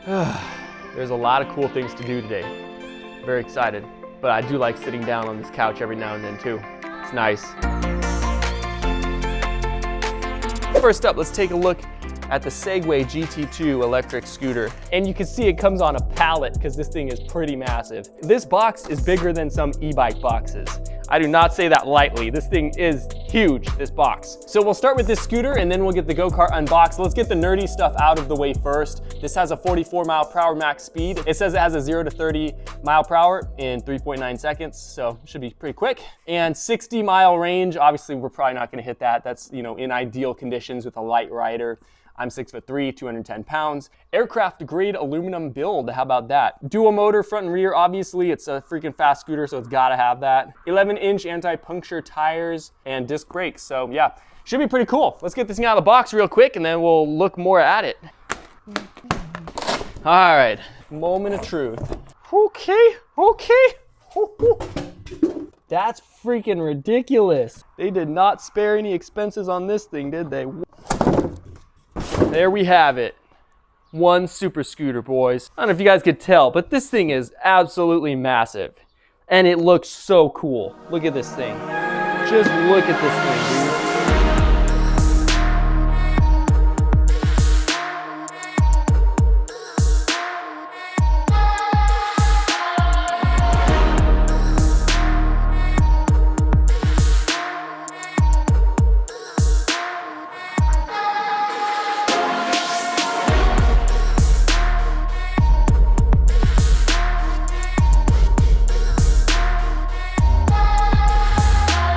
There's a lot of cool things to do today. Very excited, but I do like sitting down on this couch every now and then too. It's nice. First up, let's take a look at the Segway GT2 electric scooter. And you can see it comes on a pallet because this thing is pretty massive. This box is bigger than some e-bike boxes. I do not say that lightly. This thing is huge, this box. So we'll start with this scooter and then we'll get the go-kart unboxed. Let's get the nerdy stuff out of the way first. This has a 44 mile per hour max speed. It says it has a 0 to 30 mile per hour in 3.9 seconds, so it should be pretty quick. And 60 mile range, obviously we're probably not gonna hit that. That's, you know, in ideal conditions with a light rider. I'm 6'3", 210 pounds. Aircraft grade aluminum build, how about that? Dual motor front and rear, obviously it's a freaking fast scooter, so it's gotta have that. 11-inch anti-puncture tires and disc brakes, so yeah, should be pretty cool. Let's get this thing out of the box real quick and then we'll look more at it. All right, moment of truth. Okay. That's freaking ridiculous. They did not spare any expenses on this thing, did they? There we have it. One super scooter, boys. I don't know if you guys could tell, but this thing is absolutely massive. And it looks so cool. Look at this thing. Just look at this thing, dude.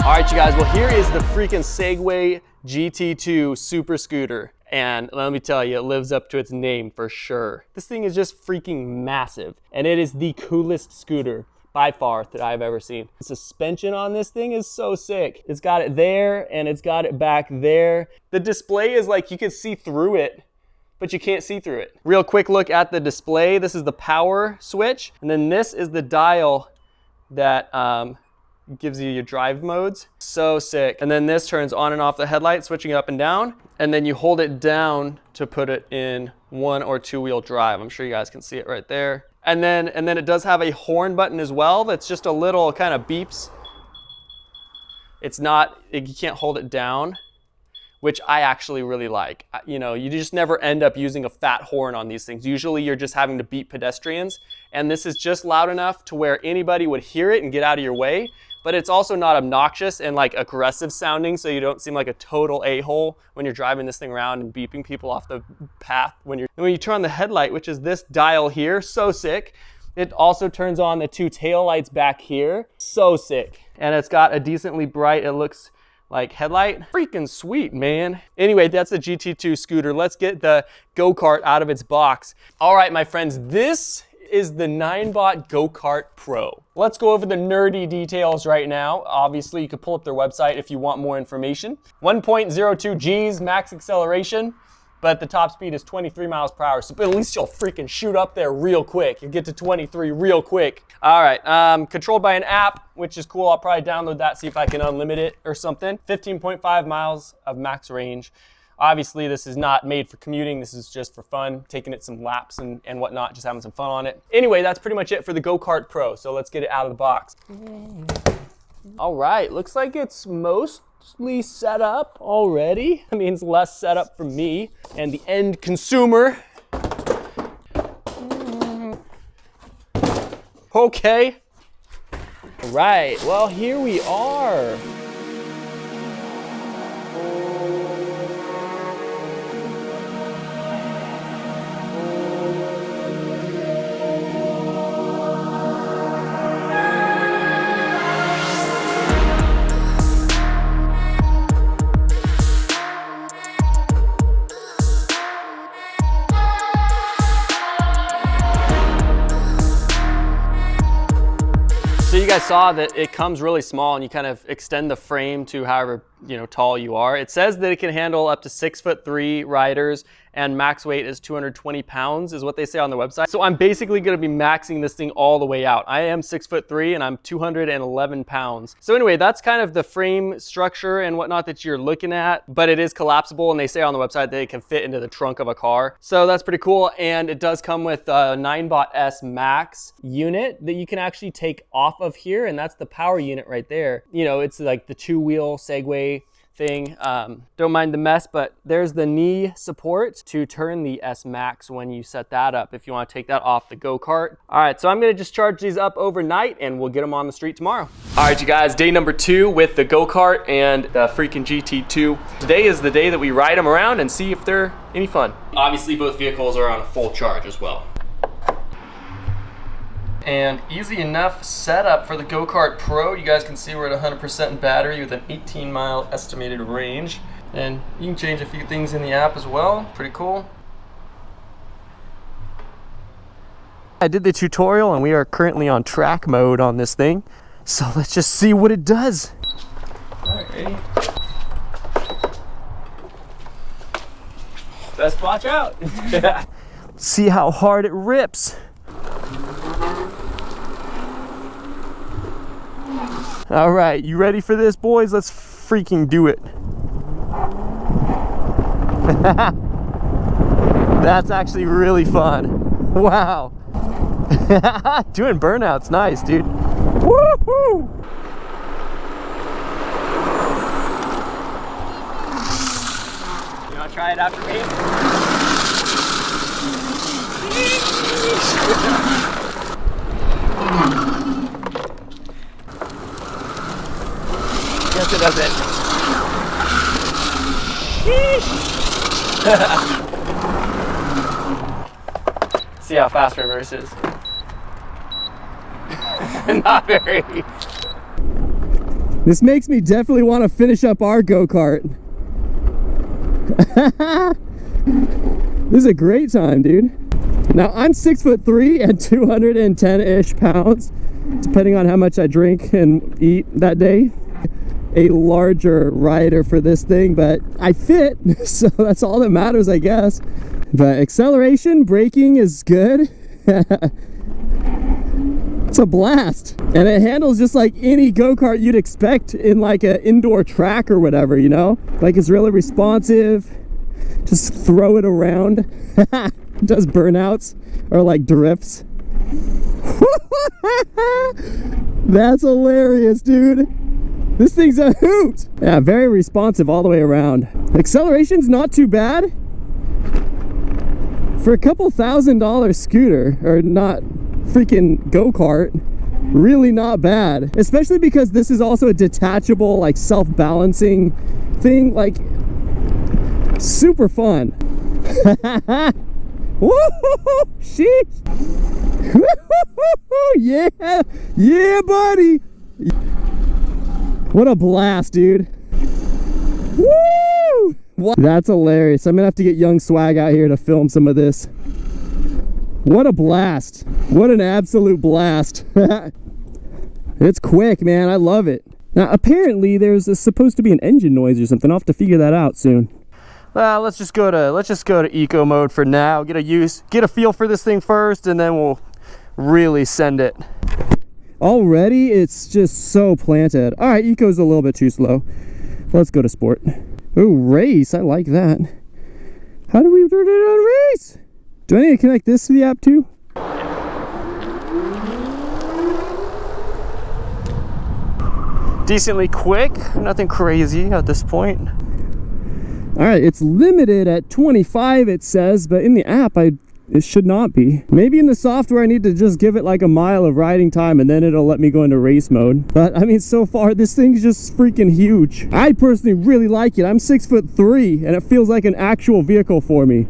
All right, you guys, well, here is the freaking Segway GT2 super scooter. And let me tell you, it lives up to its name for sure. This thing is just freaking massive. And it is the coolest scooter by far that I've ever seen. The suspension on this thing is so sick. It's got it there and it's got it back there. The display is like you can see through it, but you can't see through it. Real quick look at the display. This is the power switch. And then this is the dial that gives you your drive modes. So sick. And then this turns on and off the headlight, switching up and down. And then you hold it down to put it in 1 or 2 wheel drive. I'm sure you guys can see it right there. And then it does have a horn button as well. That's just a little kind of beeps. It's not, you can't hold it down, which I actually really like. You know, you just never end up using a fat horn on these things. Usually you're just having to beat pedestrians. And this is just loud enough to where anybody would hear it and get out of your way. But it's also not obnoxious and like aggressive sounding, so you don't seem like a total a-hole when you're driving this thing around and beeping people off the path. And when you turn on the headlight, which is this dial here, so sick. It also turns on the 2 tail lights back here, so sick. And it's got a decently bright, it looks like headlight. Freaking sweet, man. Anyway, that's the GT2 scooter. Let's get the go-kart out of its box. All right, my friends, this is the Ninebot Gokart Pro. Let's go over the nerdy details right now. Obviously, you can pull up their website if you want more information. 1.02 G's max acceleration, but the top speed is 23 miles per hour. So at least you'll freaking shoot up there real quick. You get to 23 real quick. All right, controlled by an app, which is cool. I'll probably download that, see if I can unlimit it or something. 15.5 miles of max range. Obviously, this is not made for commuting. This is just for fun, taking it some laps and whatnot, just having some fun on it. Anyway, that's pretty much it for the Gokart Pro. So let's get it out of the box. All right, looks like it's mostly set up already. That means less setup for me and the end consumer. Okay. All right, well, here we are. So you guys saw that it comes really small and you kind of extend the frame to however tall you are. It says that it can handle up to 6'3" riders and max weight is 220 pounds is what they say on the website. So I'm basically gonna be maxing this thing all the way out. I am 6'3" and I'm 211 pounds. So anyway, that's kind of the frame structure and whatnot that you're looking at, but it is collapsible, and they say on the website that it can fit into the trunk of a car. So that's pretty cool, and it does come with a Ninebot S Max unit that you can actually take off of here, and that's the power unit right there. You know, it's like the two-wheel Segway thing. Don't mind the mess, but there's the knee support to turn the S Max when you set that up, if you want to take that off the go-kart. All right, so I'm gonna just charge these up overnight and we'll get them on the street tomorrow. All right, you guys, day number 2 with the go-kart and the freaking GT2. Today is the day that we ride them around and see if they're any fun. Obviously, both vehicles are on a full charge as well. And easy enough setup for the Gokart Pro. You guys can see we're at 100% battery with an 18-mile estimated range. And you can change a few things in the app as well. Pretty cool. I did the tutorial and we are currently on track mode on this thing. So let's just see what it does. All right, ready? Best watch out. See how hard it rips. All right, you ready for this, boys? Let's freaking do it. That's actually really fun. Wow. Doing burnout's nice, dude. Woohoo! You wanna try it after me? Yes, it doesn't. See how fast reverse is. Not very. This makes me definitely want to finish up our go-kart. This is a great time, dude. Now I'm 6'3" and 210-ish pounds, depending on how much I drink and eat that day. A larger rider for this thing, but I fit, so that's all that matters, I guess. But acceleration, braking is good. It's a blast, and it handles just like any go-kart you'd expect in like an indoor track or whatever, you know, like it's really responsive. Just throw it around. Does burnouts or like drifts. That's hilarious, dude. This thing's a hoot. Yeah, very responsive all the way around. Acceleration's not too bad. For a couple $1,000 scooter, or not freaking go-kart, really not bad. Especially because this is also a detachable, like self-balancing thing, like super fun. Woo-hoo-hoo, sheesh. Yeah, yeah, buddy. What a blast, dude. Woo! What? That's hilarious. I'm gonna have to get Young Swag out here to film some of this. What a blast. What an absolute blast. It's quick, man. I love it. Now, apparently there's supposed to be an engine noise or something. I'll have to figure that out soon. Let's just go to eco mode for now. Get a feel for this thing first, and then we'll really send it. Already, it's just so planted. All right, eco's a little bit too slow. Let's go to sport. Oh, race, I like that. How do we turn it on race? Do I need to connect this to the app too? Decently quick, nothing crazy at this point. All right, it's limited at 25, it says, but in the app, it should not be. Maybe in the software I need to just give it like a mile of riding time and then it'll let me go into race mode. But I mean, so far this thing's just freaking huge. I personally really like it. I'm 6'3" and it feels like an actual vehicle for me.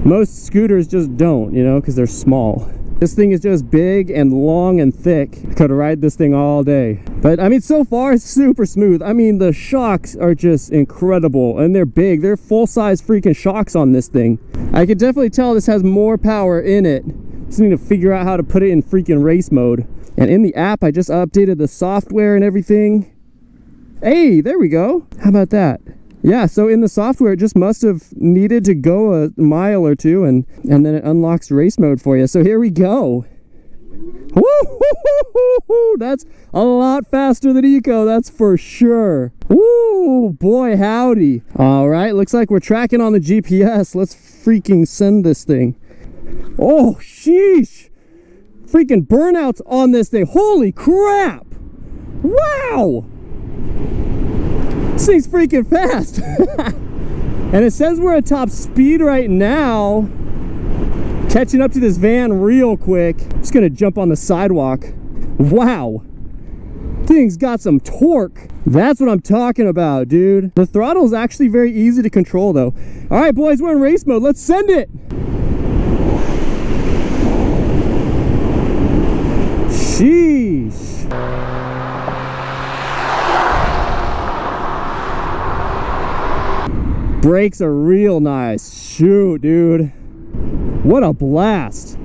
Most scooters just don't, you know, because they're small. This thing is just big and long and thick. I could ride this thing all day. But I mean, so far it's super smooth. I mean, the shocks are just incredible and they're big. They're full-size freaking shocks on this thing. I can definitely tell this has more power in it. Just need to figure out how to put it in freaking race mode. And in the app, I just updated the software and everything. Hey, there we go. How about that? Yeah, so in the software, it just must have needed to go a mile or two, and then it unlocks race mode for you. So here we go. Woo! That's a lot faster than Eco, that's for sure. Woo, boy howdy. All right, looks like we're tracking on the GPS. Let's freaking send this thing. Oh, sheesh. Freaking burnouts on this thing. Holy crap. Wow. This thing's freaking fast. And it says we're at top speed right now. Catching up to this van real quick. I'm just gonna jump on the sidewalk. Wow. Thing's got some torque. That's what I'm talking about, dude. The throttle is actually very easy to control though. All right, boys, we're in race mode. Let's send it. Sheesh. Brakes are real nice. Shoot, dude. What a blast.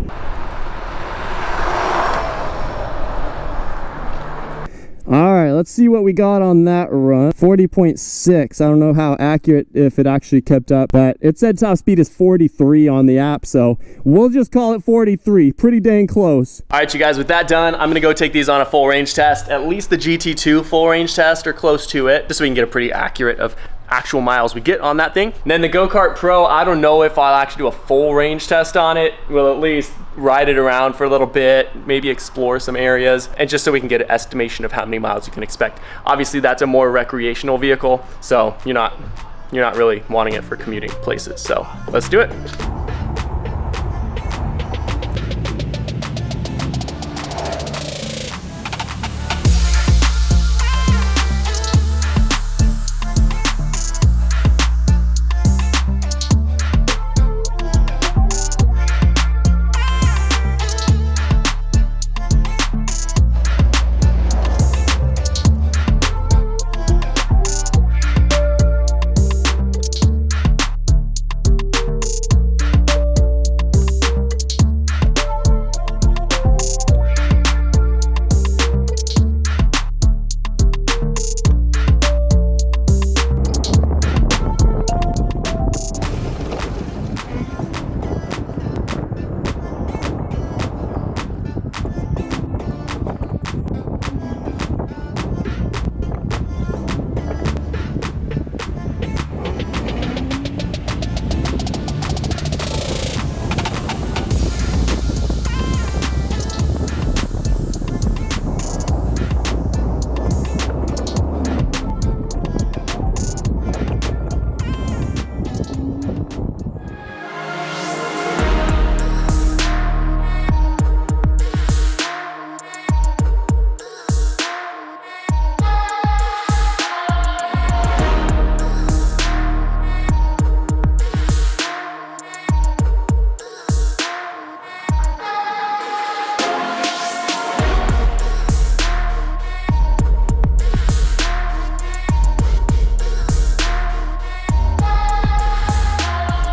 All right, let's see what we got on that run. 40.6. I don't know how accurate, if it actually kept up, but it said top speed is 43 on the app, so we'll just call it 43. Pretty dang close. All right, you guys, with that done, I'm gonna go take these on a full range test. At least the GT2 full range test or close to it, just so we can get a pretty accurate of actual miles we get on that thing. And then the Gokart Pro, I don't know if I'll actually do a full range test on it. We'll at least ride it around for a little bit, maybe explore some areas, and just so we can get an estimation of how many miles you can expect. Obviously, that's a more recreational vehicle, so you're not really wanting it for commuting places. So let's do it.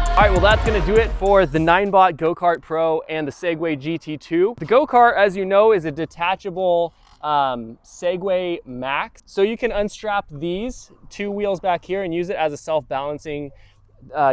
All right, well, that's gonna do it for the Ninebot Gokart Pro and the Segway GT2. The Gokart, as you know, is a detachable Segway Max. So you can unstrap these two wheels back here and use it as a self-balancing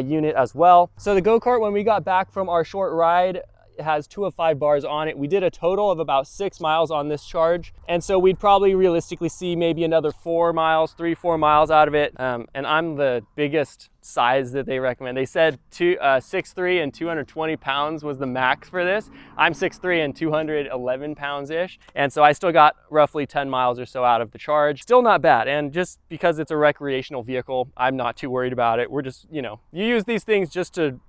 unit as well. So the Gokart, when we got back from our short ride, it has 2 of 5 bars on it. We did a total of about 6 miles on this charge. And so we'd probably realistically see maybe another 4 miles, 3-4 miles out of it. And I'm the biggest size that they recommend. They said 6'3" and 220 pounds was the max for this. I'm 6'3" and 211 pounds-ish. And so I still got roughly 10 miles or so out of the charge. Still not bad. And just because it's a recreational vehicle, I'm not too worried about it. We're just, you know, you use these things just to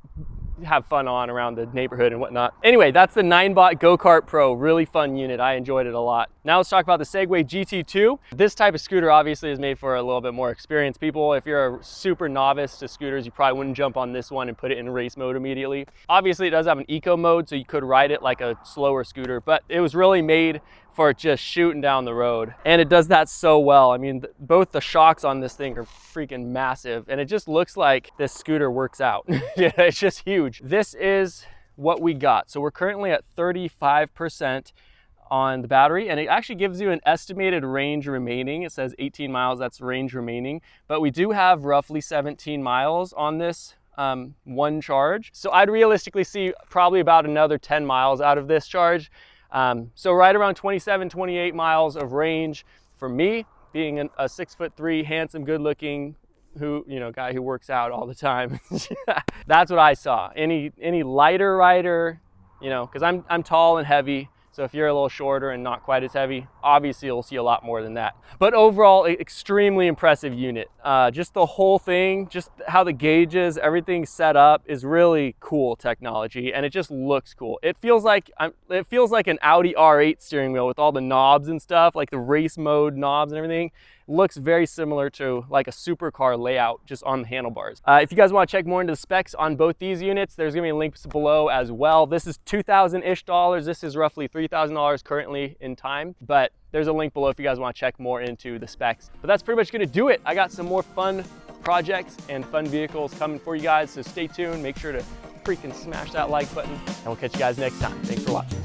have fun on around the neighborhood and whatnot. Anyway, that's the Ninebot Gokart Pro. Really fun unit. I enjoyed it a lot. Now let's talk about the Segway GT2. This type of scooter obviously is made for a little bit more experienced people. If you're a super novice to scooters, you probably wouldn't jump on this one and put it in race mode immediately. Obviously, it does have an eco mode, so you could ride it like a slower scooter, but it was really made for just shooting down the road. And it does that so well. I mean, both the shocks on this thing are freaking massive, and it just looks like this scooter works out. It's just huge. This is what we got. So we're currently at 35% on the battery, and it actually gives you an estimated range remaining. It says 18 miles, that's range remaining, but we do have roughly 17 miles on this one charge. So I'd realistically see probably about another 10 miles out of this charge. So right around 27, 28 miles of range for me, being a 6'3", handsome, good looking, guy who works out all the time. That's what I saw. Any lighter rider, because I'm tall and heavy. So if you're a little shorter and not quite as heavy, obviously you'll see a lot more than that. But overall, extremely impressive unit. Just the whole thing, just how the gauges, everything set up is really cool technology, and it just looks cool. It feels like an Audi R8 steering wheel with all the knobs and stuff, like the race mode knobs and everything. Looks very similar to like a supercar layout just on the handlebars. If you guys want to check more into the specs on both these units, there's gonna be links below as well. This is $2,000-ish. This is roughly $3,000 currently in time, but there's a link below if you guys want to check more into the specs. But that's pretty much gonna do it. I got some more fun projects and fun vehicles coming for you guys, so stay tuned. Make sure to freaking smash that like button, and we'll catch you guys next time. Thanks for watching.